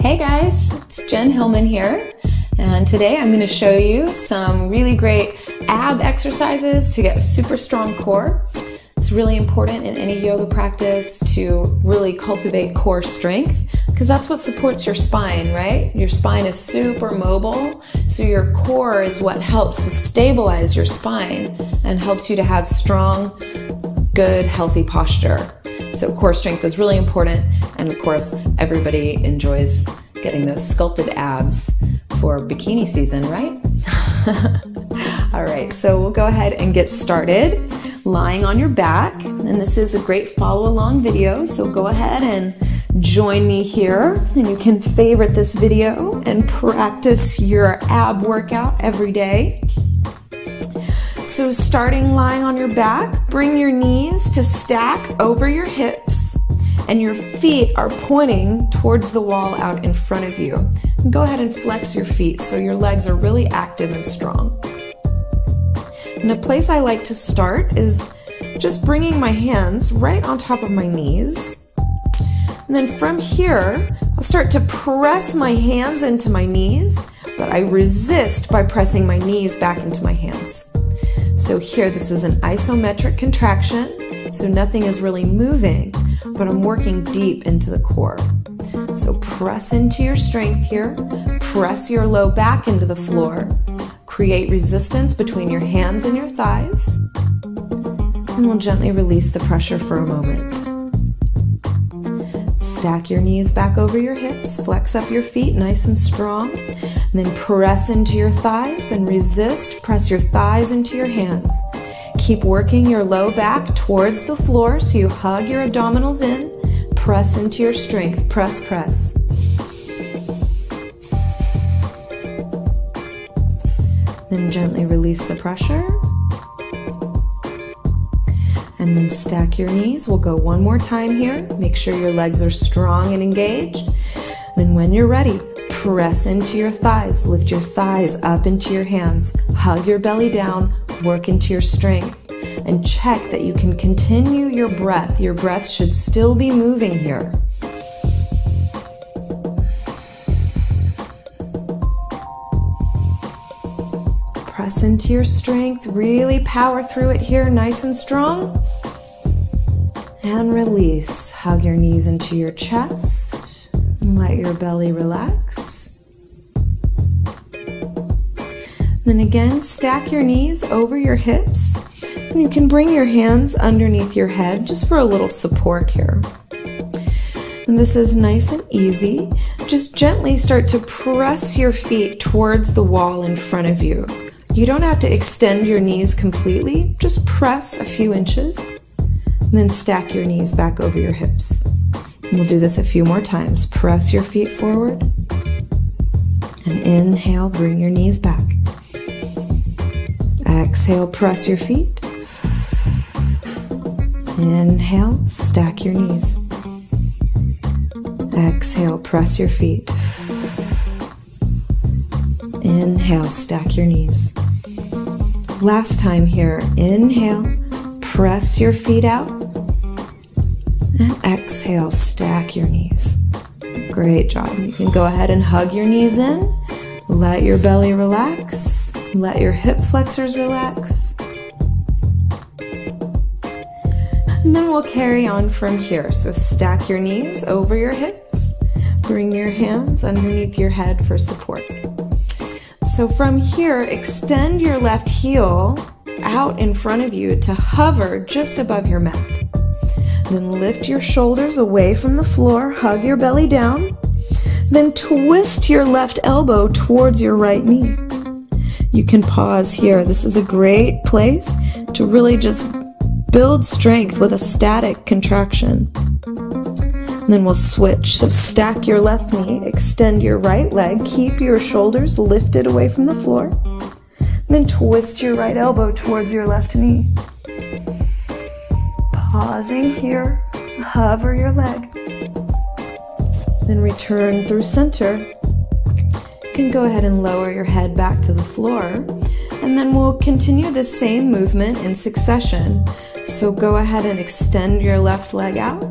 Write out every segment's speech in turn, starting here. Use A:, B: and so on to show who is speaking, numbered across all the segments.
A: Hey guys, it's Jen Hillman here, and today I'm going to show you some really great ab exercises to get a super strong core. It's really important in any yoga practice to really cultivate core strength because that's what supports your spine, right? Your spine is super mobile, so your core is what helps to stabilize your spine and helps you to have strong, good, healthy posture. So core strength is really important, and of course everybody enjoys getting those sculpted abs for bikini season, right? All right, so we'll go ahead and get started lying on your back, and this is a great follow along video, so go ahead and join me here, and you can favorite this video and practice your ab workout every day. So starting lying on your back, bring your knees to stack over your hips and your feet are pointing towards the wall out in front of you. And go ahead and flex your feet so your legs are really active and strong. And a place I like to start is just bringing my hands right on top of my knees. And then from here, I'll start to press my hands into my knees, but I resist by pressing my knees back into my hands. So here, this is an isometric contraction, so nothing is really moving, but I'm working deep into the core. So press into your strength here, press your low back into the floor, create resistance between your hands and your thighs, and we'll gently release the pressure for a moment. Stack your knees back over your hips, flex up your feet nice and strong, and then press into your thighs and resist, press your thighs into your hands. Keep working your low back towards the floor so you hug your abdominals in, press into your strength, press, press. Then gently release the pressure. And then stack your knees. We'll go one more time here. Make sure your legs are strong and engaged. Then when you're ready, press into your thighs. Lift your thighs up into your hands. Hug your belly down. Work into your strength. And check that you can continue your breath. Your breath should still be moving here. Press into your strength. Really power through it here, nice and strong. And release. Hug your knees into your chest. Let your belly relax. Then again, stack your knees over your hips. And you can bring your hands underneath your head just for a little support here. And this is nice and easy. Just gently start to press your feet towards the wall in front of you. You don't have to extend your knees completely. Just press a few inches. And then stack your knees back over your hips. And we'll do this a few more times. Press your feet forward. And inhale, bring your knees back. Exhale, press your feet. Inhale, stack your knees. Exhale, press your feet. Inhale, stack your knees. Last time here, inhale, press your feet out. And exhale, stack your knees. Great job. You can go ahead and hug your knees in. Let your belly relax. Let your hip flexors relax. And then we'll carry on from here. So stack your knees over your hips. Bring your hands underneath your head for support. So from here, extend your left heel out in front of you to hover just above your mat. Then lift your shoulders away from the floor, hug your belly down. Then twist your left elbow towards your right knee. You can pause here. This is a great place to really just build strength with a static contraction. And then we'll switch. So stack your left knee, extend your right leg, keep your shoulders lifted away from the floor. Then twist your right elbow towards your left knee. Pausing here, hover your leg. Then return through center. You can go ahead and lower your head back to the floor. And then we'll continue the same movement in succession. So go ahead and extend your left leg out.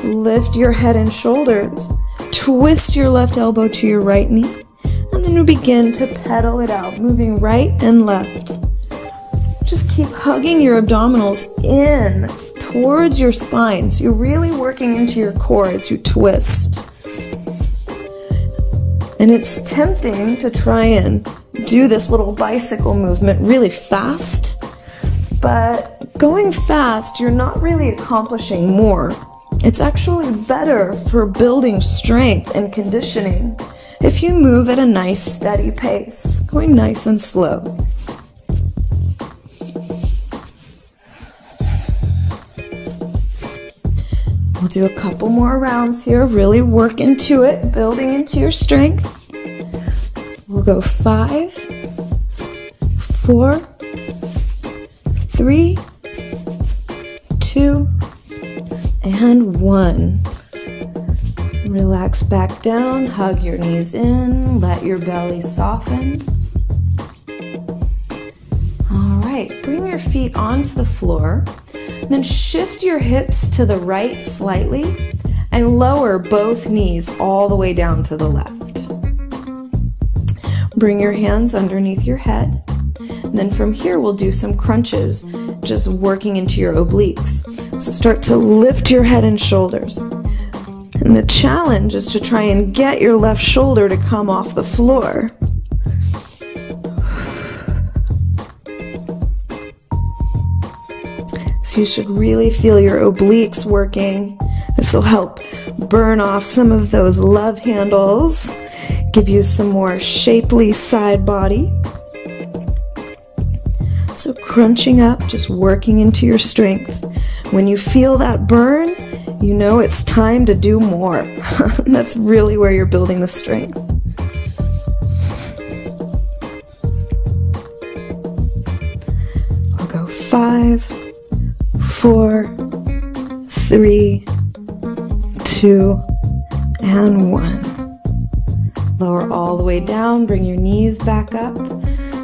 A: Lift your head and shoulders. twist your left elbow to your right knee, and then you begin to pedal it out, moving right and left. Just keep hugging your abdominals in towards your spine. So you're really working into your core as you twist. And it's tempting to try and do this little bicycle movement really fast, but going fast, you're not really accomplishing more. It's actually better for building strength and conditioning if you move at a nice steady pace, going nice and slow. We'll do a couple more rounds here, really work into it, building into your strength. We'll go 5, 4, 3, 2, and 1. Relax back down, hug your knees in, let your belly soften. All right, bring your feet onto the floor, and then shift your hips to the right slightly and lower both knees all the way down to the left. Bring your hands underneath your head, and then from here we'll do some crunches, just working into your obliques. So start to lift your head and shoulders. And the challenge is to try and get your left shoulder to come off the floor. So you should really feel your obliques working. This will help burn off some of those love handles, give you some more shapely side body. So crunching up, just working into your strength. When you feel that burn, you know it's time to do more. That's really where you're building the strength. I'll go 5, 4, 3, 2, and 1. Lower all the way down, bring your knees back up,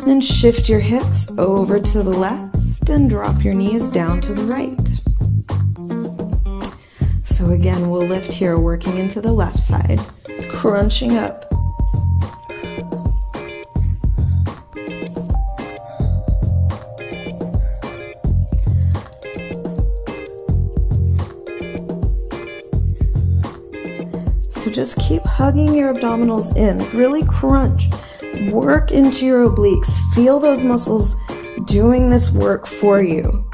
A: then shift your hips over to the left and drop your knees down to the right. So again, we'll lift here, working into the left side, crunching up. So just keep hugging your abdominals in, really crunch. Work into your obliques. Feel those muscles doing this work for you.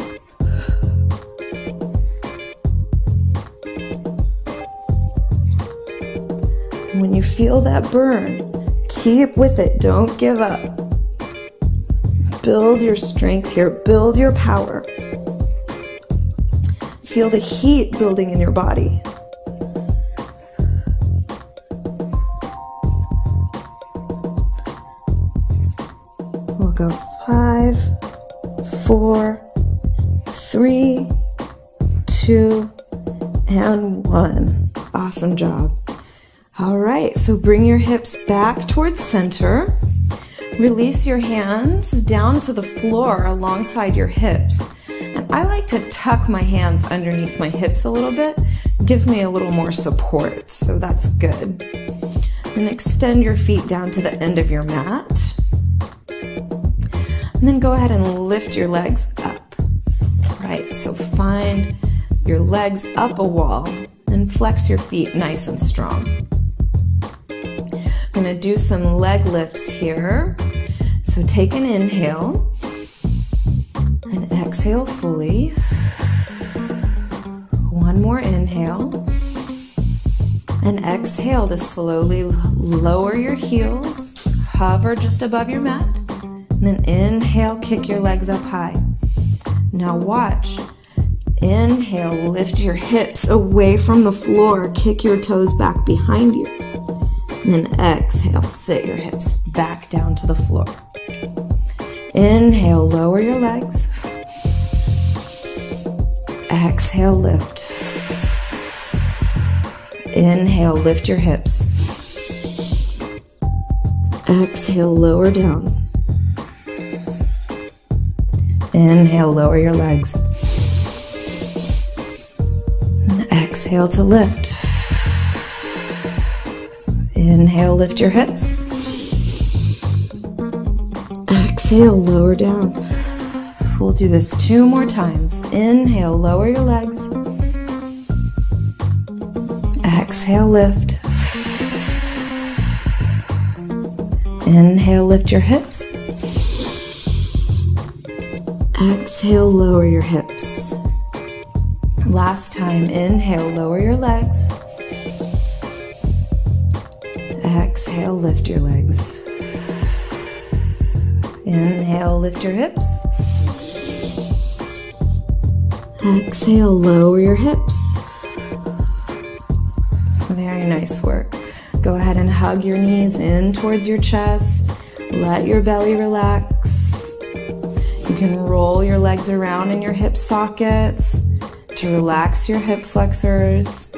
A: When you feel that burn, keep with it. Don't give up. Build your strength here. Build your power. Feel the heat building in your body. We'll go 5, 4, 3, 2, and 1. Awesome job. All right, so bring your hips back towards center. Release your hands down to the floor alongside your hips. And I like to tuck my hands underneath my hips a little bit. It gives me a little more support, so that's good. Then extend your feet down to the end of your mat. And then go ahead and lift your legs up. Right, so find your legs up a wall and flex your feet nice and strong. I'm going to do some leg lifts here. So take an inhale and exhale fully. One more inhale and exhale to slowly lower your heels, hover just above your mat, and then inhale, kick your legs up high. Now watch. Inhale, lift your hips away from the floor, kick your toes back behind you. And then exhale, sit your hips back down to the floor. Inhale, lower your legs. Exhale, lift. Inhale, lift your hips. Exhale, lower down. Inhale, lower your legs. And exhale to lift. Inhale, lift your hips. Exhale, lower down. We'll do this 2 more times. Inhale, lower your legs. Exhale, lift. Inhale, lift your hips. Exhale, lower your hips. Last time, inhale, lower your legs. Exhale, lift your legs. Inhale, lift your hips. Exhale, lower your hips. Very nice work. Go ahead and hug your knees in towards your chest. Let your belly relax. You can roll your legs around in your hip sockets to relax your hip flexors.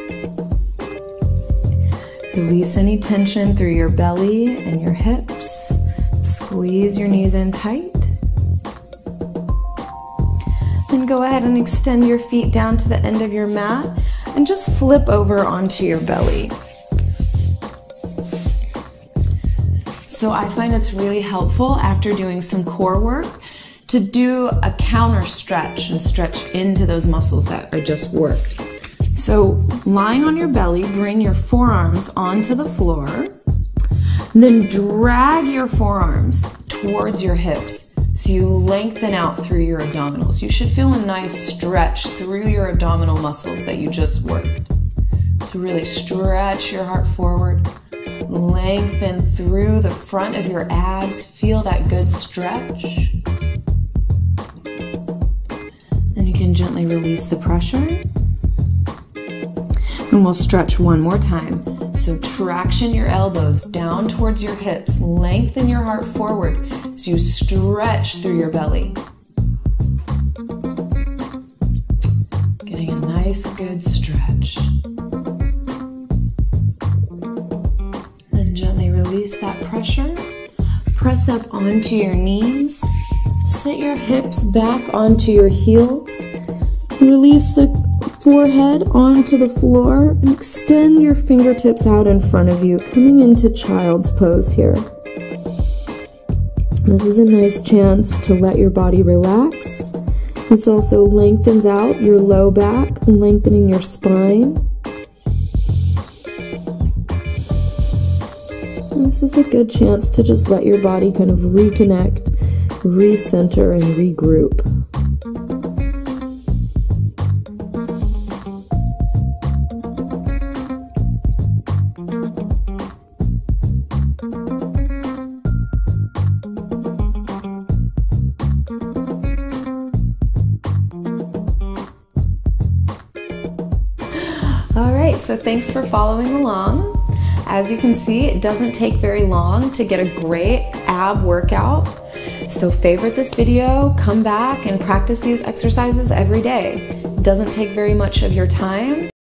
A: Release any tension through your belly and your hips. Squeeze your knees in tight. Then go ahead and extend your feet down to the end of your mat and just flip over onto your belly. So I find it's really helpful after doing some core work to do a counter stretch and stretch into those muscles that I just worked. So lying on your belly, bring your forearms onto the floor, then drag your forearms towards your hips so you lengthen out through your abdominals. You should feel a nice stretch through your abdominal muscles that you just worked. So really stretch your heart forward, lengthen through the front of your abs, feel that good stretch. Then you can gently release the pressure. And we'll stretch one more time. So traction your elbows down towards your hips, lengthen your heart forward so you stretch through your belly. Getting a nice good stretch. Then gently release that pressure. Press up onto your knees. Sit your hips back onto your heels. Release the forehead onto the floor and extend your fingertips out in front of you, coming into child's pose here. This is a nice chance to let your body relax. This also lengthens out your low back, lengthening your spine. And this is a good chance to just let your body kind of reconnect, recenter, and regroup. All right, so thanks for following along. As you can see, it doesn't take very long to get a great ab workout. So favorite this video, come back and practice these exercises every day. It doesn't take very much of your time.